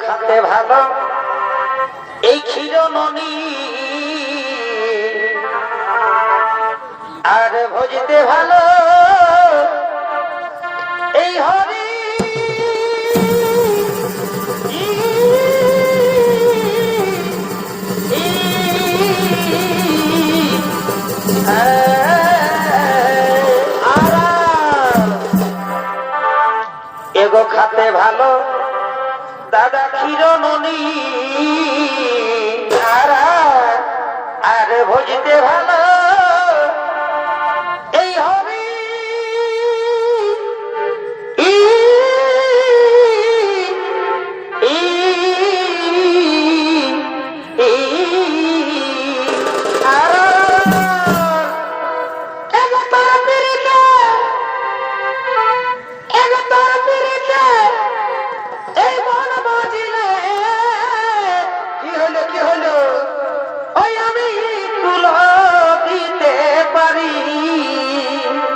খাতে ভালো এই ক্ষীর ননি আর ভজিতে ভালো এই হরি এগো খাতে ভালো দাদা ক্ষীর ননি আর ভজিতে ভালো এই হরি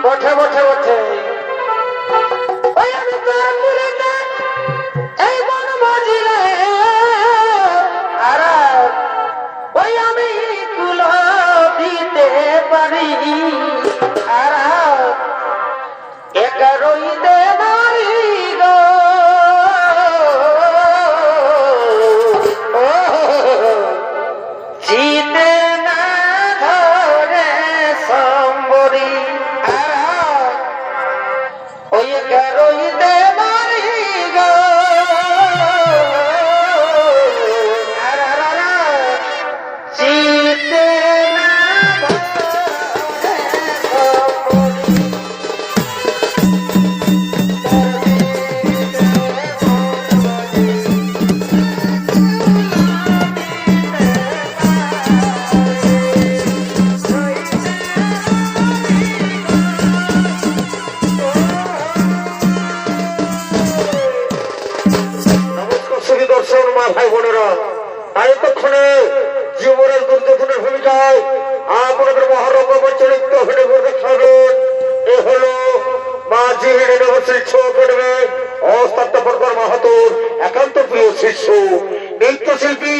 বঠে বঠে বঠে ওই আমি তোর পুরিতে এই বন বাজিলে আর ওই আমি কুল দিতে পারি আর একারই দে মারি গো জিতে না ধরে সম্বরি ভাই বোনেরা এতক্ষণে যুবরাজ গুরুত্বপূর্ণ ভূমিকায় আপনাদের মহারঙ্গ চরিত্র অভিনয় করে দেখাবেন এ হলো মাঝি ইউনিভার্সিটি একাডেমি অস্তাত্মকর মাহাতোর একান্ত প্রিয় শিষ্য নৃত্যশিল্পী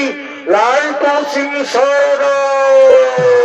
লালটু সিং সরদার।